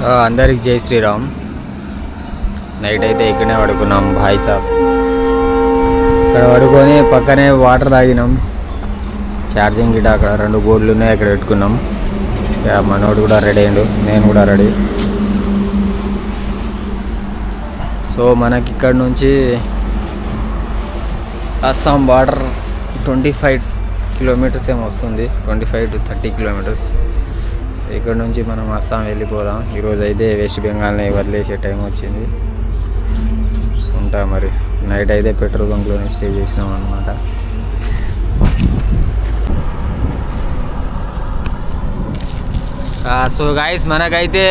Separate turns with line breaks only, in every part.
అందరికి జై శ్రీరామ్. నైట్ అయితే ఇక్కడనే పడుకున్నాం భాయ్ సాబ్. ఇక్కడ పడుకొని పక్కనే వాటర్ తాగినాం. ఛార్జింగ్ గిట అక్కడ 2 బోర్డులు ఉన్నాయి, అక్కడ పెట్టుకున్నాం. మనోడు కూడా రెడీ అయ్యిండు, నేను కూడా రెడీ. సో మనకి ఇక్కడ నుంచి అస్సాం బార్డర్ 25 కిలోమీటర్స్ ఏమో వస్తుంది, 25 to 30 కిలోమీటర్స్. సో ఇక్కడ నుంచి మనం అస్సాం వెళ్ళిపోదాం. ఈరోజు అయితే వెస్ట్ బెంగాల్ని వదిలేసే టైం వచ్చింది. ఉంటా మరి. నైట్ అయితే పెట్రోల్ బంక్లోనే స్టే చేసినాం అన్నమాట. సో గాయస్, మనకైతే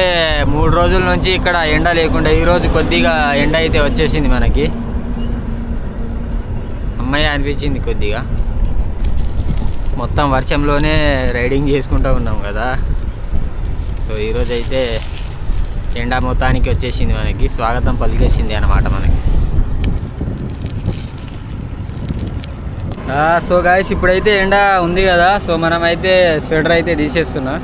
3 రోజుల నుంచి ఇక్కడ ఎండ లేకుండా ఈరోజు కొద్దిగా ఎండ అయితే వచ్చేసింది మనకి. అమ్మాయి అనిపించింది కొద్దిగా. మొత్తం వర్షంలోనే రైడింగ్ చేసుకుంటూ ఉన్నాం కదా. సో ఈరోజు అయితే ఎండ మొత్తానికి వచ్చేసింది మనకి, స్వాగతం పలికేసింది అన్నమాట మనకి. సో గాయస్, ఇప్పుడైతే ఎండ ఉంది కదా. సో మనమైతే స్వెటర్ అయితే తీసేస్తున్నా.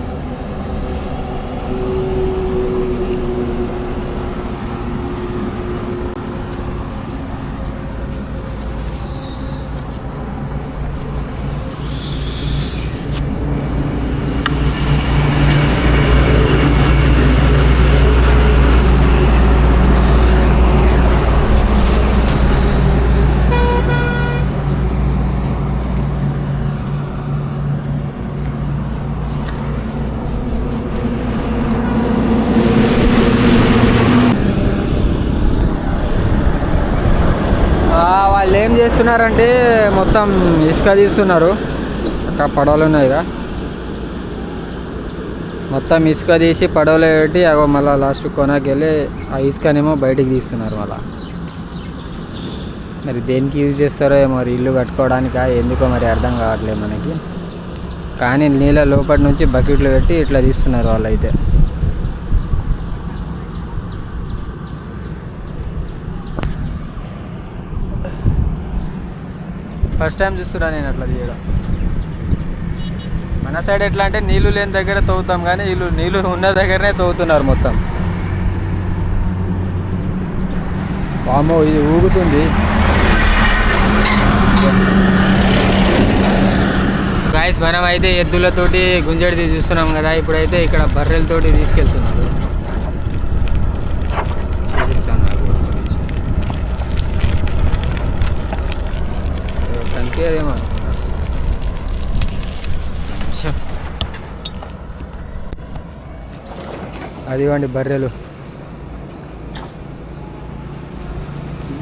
వాళ్ళు ఏం చేస్తున్నారంటే మొత్తం ఇసుక తీస్తున్నారు. అక్కడ పడవలు ఉన్నాయిగా, మొత్తం ఇసుక తీసి పడవలో పెట్టి అగో మళ్ళీ లాస్ట్ కొనకి వెళ్ళి ఆ ఇసుకనేమో బయటికి తీస్తున్నారు. మళ్ళీ మరి దేనికి యూజ్ చేస్తారో మరి, ఇల్లు కట్టుకోవడానికా ఎందుకో మరి అర్థం కావట్లేదు మనకి. కానీ నీళ్ళ లోపటి నుంచి బకెట్లు పెట్టి ఇట్లా తీస్తున్నారు వాళ్ళు అయితే. ఫస్ట్ టైం చూస్తున్నా నేను అట్లా తీయడం. మన సైడ్ ఎట్లా అంటే నీళ్ళు లేని దగ్గర తవ్వుతాం, కానీ నీళ్ళు ఉన్న దగ్గరనే తవ్వుతున్నారు మొత్తం. వామో, ఇది ఊగుతుంది. గాయస్, మనం అయితే ఎద్దులతోటి గుంజడి చూస్తున్నాం కదా. ఇప్పుడైతే ఇక్కడ బర్రెలతోటి తీసుకెళ్తున్నారు. అదేమో అదిగోండి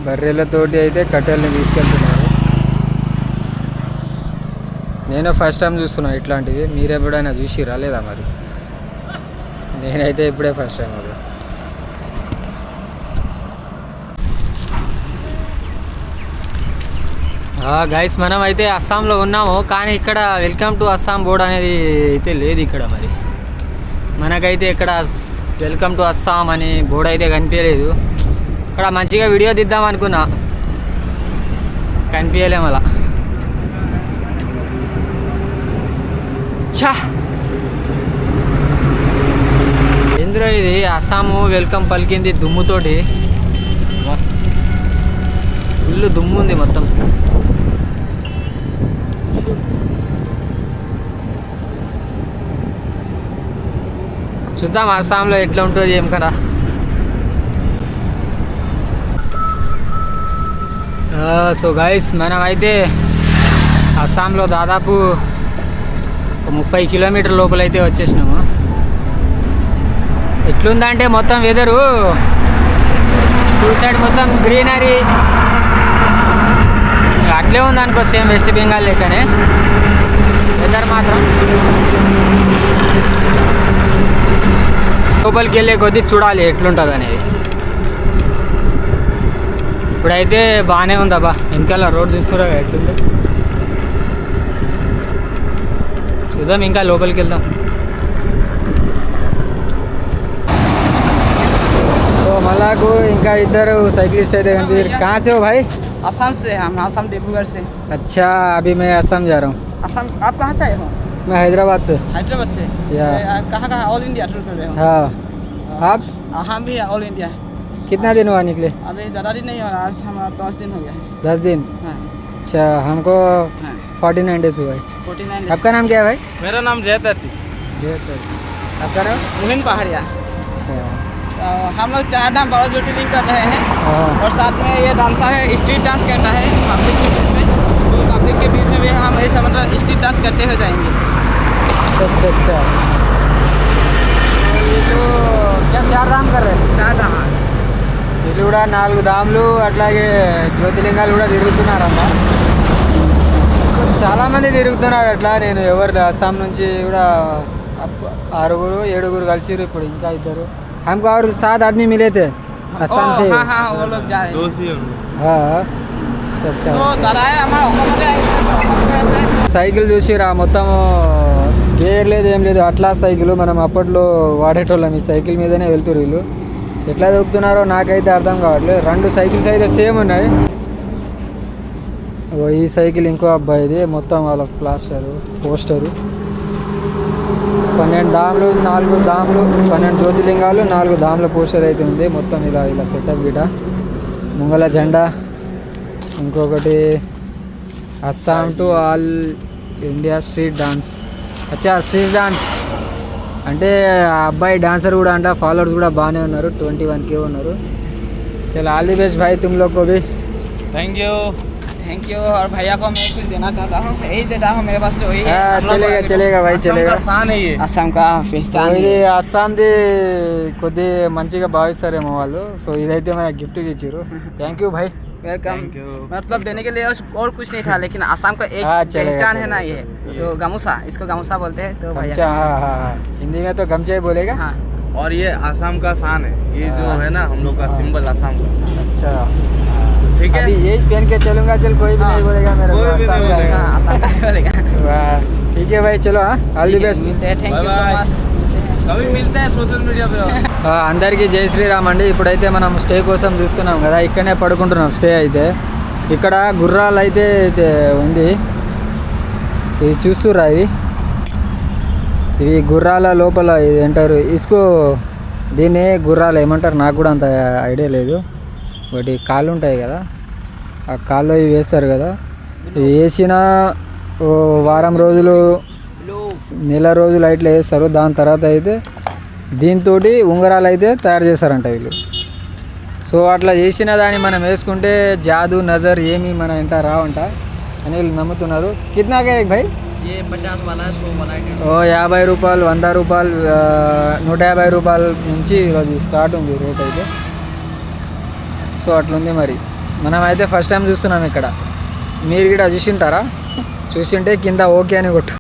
బర్రెలతోటి అయితే కట్టెల్ని తీసుకెళ్తున్నారు. నేను ఫస్ట్ టైం చూస్తున్నా ఇట్లాంటివి. మీరు ఎప్పుడైనా చూసిరా లేదా మరి? నేనైతే ఇప్పుడే ఫస్ట్ టైం. అది గైస్, మనం అయితే అస్సాంలో ఉన్నాము, కానీ ఇక్కడ వెల్కమ్ టు అస్సాం బోర్డ్ అనేది అయితే లేదు ఇక్కడ. మరి మనకైతే ఇక్కడ వెల్కమ్ టు అస్సాం అని బోర్డు అయితే కనిపించలేదు. ఇక్కడ మంచిగా వీడియో తీద్దాం అనుకున్నా, కనిపించలేము అలా. ఎందులో ఇది అస్సాము వెల్కమ్ పలికింది దుమ్ముతోటి. ఫుల్ దుమ్ము ఉంది మొత్తం. చూద్దాం అస్సాంలో ఎట్లా ఉంటుంది ఏం కదా. సో గైస్, మనం అయితే అస్సాంలో దాదాపు 30 కిలోమీటర్ లోపలైతే వచ్చేసినాము. ఎట్లుందంటే మొత్తం వెదరు 2 సైడ్ మొత్తం గ్రీనరీ అట్లే ఉందనుకో, సేమ్ వెస్ట్ బెంగాల్ లెక్కనే. వెదర్ మాత్రం లోపలికి వెళ్ళే కొద్దీ చూడాలి ఎట్లుంటుంది అనేది. ఇప్పుడైతే బాగానే ఉందబ్బా. వెనకాల రోడ్ చూస్తురా ఎట్లుంది. చూద్దాం, ఇంకా లోపలికి వెళ్దాం. సో మళ్ళాకు ఇంకా ఇద్దరు సైక్లిస్ట్ అయితే కనిపించారు. कहाँ से हो भाई?
असम से। हम असम डिब्रूगढ़ से।
अच्छा, अभी मैं असम जा रहा हूँ।
असम, आप कहाँ से आए हो?
मैं हैदराबाद से।
हैदराबाद से?
या
कहाँ कहाँ ऑल इंडिया टूर कर रहे हो?
हाँ। आप
हम भी ऑल इंडिया।
कितना दिन हुआ निकले?
अभी ज़्यादा दिन नहीं हुआ, आज हमारा 10 दिन हो गया है।
10 दिन।
हाँ
अच्छा, हमको
हाँ
49 डेज हुआ है।
49
आपका नाम क्या है भाई?
मेरा नाम जयदत्ती।
आपका नाम?
मुहिम पहाड़िया।
अच्छा।
तो हम लोग 4 धाम बाबा ज्योतिर्लिंग कर रहे हैं
हाँ।
और साथ में ये डांसर है, स्ट्रीट डांस करता है पब्लिक के बीच में। तो पब्लिक के बीच में भी हम ऐसा मतलब स्ट्रीट डांस करते हुए जाएंगे।
अच्छा। तो ये तो क्या 4 धाम कर रहे हैं?
4 धाम।
వీళ్ళు కూడా 4 ధాములు అట్లాగే జ్యోతిలింగాలు కూడా తిరుగుతున్నారన్న. చాలామంది తిరుగుతున్నారు అట్లా. నేను ఎవరు అస్సాం నుంచి కూడా 6-7 కలిసిరు. ఇప్పుడు ఇంకా 2 हमको और 7 आदमी मिले थे असम से.
हाँ हाँ वो लोग जा रहे हैं।
दोस्त ही हम लोग।
हाँ. अच्छा.
तो दादा है हमारा
సైకిల్ చూసిరా, మొత్తం గేర్ లేదు ఏం లేదు, అట్లా సైకిల్. మనం అప్పట్లో వాడేటోళ్ళం. ఈ సైకిల్ మీదనే వెళ్తురు వీళ్ళు. ఎట్లా దొక్కుతున్నారో నాకైతే అర్థం కావట్లేదు. 2 సైకిల్స్ అయితే సేమ్ ఉన్నాయి. ఈ సైకిల్ ఇంకో అబ్బాయిది. మొత్తం వాళ్ళ ప్లాస్టరు పోస్టరు. 12 ధాములు 4 ధాములు 12 జ్యోతిలింగాలు 4 ధాముల పోస్టర్ అయితే ఉంది. మొత్తం ఇలా సెటప్ గిట. ముంగల జెండా. ఇంకొకటి Assam to all India street dance. అచ్చా, స్ట్రీట్ డాన్స్ అంటే ఆ అబ్బాయి డాన్సర్ కూడా అంట. ఫాలోవర్స్ కూడా బాగానే ఉన్నారు, 21K ఉన్నారు. చలో, ఆల్ ది బెస్ట్ భాई तुम लोग को भी.
Thank you.
और भैया को मैं कुछ देना चाहता हूँ, यही देता हूँ, मेरे पास तो वही है।
చలేగా భాई,
असम
చలేగా.
का शान है ये।
असम का पहचान
ఇది
है।
అస్సాంది కొద్ది మంచిగా భావిస్తారేమో వాళ్ళు. సో ఇదైతే మన గిఫ్ట్గా ఇచ్చారు. థ్యాంక్ యూ భాई.
वेलकम।
Thank you।
मतलब देने के लिए और कुछ नहीं था, लेकिन असम का एक
हाँ, चलेगा,
पहचान है ना
चलेगा,
ये। तो गामूसा, इसको गामूसा बोलते हैं। तो भैया
गमछा. हाँ. हिंदी में तो गमछा ही बोलेगा.
हाँ
और ये असम का शान है, ये जो
हाँ।
है ना हम लोग का सिंबल असम का।
अच्छा.
ठीक है।
अभी यही पहन के चलूंगा, चल कोई भी नहीं बोलेगा मेरे को.
कोई भी
असम
नहीं
का है.
बोलेगा।
हाँ, असम का ही बोलेगा।
वाह, ठीक है भाई, चलो. हाँ, ऑल दी बेस्ट.
मिलते हैं, thank you so
Bye bye।
Much.
कभी मिलते हैं सोशल मीडिया पे।
అందరికీ జై శ్రీరామ్ అండి. ఇప్పుడైతే మనం స్టే కోసం చూస్తున్నాం కదా, ఇక్కడనే పడుకుంటున్నాం స్టే అయితే. ఇక్కడ గుర్రాలు అయితే ఉంది. ఇవి చూస్తుర్రా, ఇవి గుర్రాల లోపల ఇది అంటారు ఇసుకో. దీన్ని గుర్రాలు ఏమంటారు నాకు కూడా అంత ఐడియా లేదు. బట్ ఈ కాళ్ళు ఉంటాయి కదా, ఆ కాళ్ళు ఇవి వేస్తారు కదా. ఇవి వేసిన వారం రోజులు నెల రోజులు ఇట్లా వేస్తారు. దాని తర్వాత అయితే దీంతో ఉంగరాలు అయితే తయారు చేస్తారంట వీళ్ళు. సో అట్లా చేసిన దాన్ని మనం వేసుకుంటే జాదు నజర్ ఏమి మన ఇంట రావంట అని వీళ్ళు నమ్ముతున్నారు. కిత్నాకే భాయ్?
ये 50 वाला है, 100 वाला है।
50 రూపాయలు, 100 రూపాయలు, 150 రూపాయల నుంచి అది స్టార్ట్ ఉంది రేట్ అయితే. సో అట్లుంది మరి. మనం అయితే ఫస్ట్ టైం చూస్తున్నాం ఇక్కడ. మీరు కూడా చూసింటారా? చూసింటే కింద ఓకే అని కొట్టు.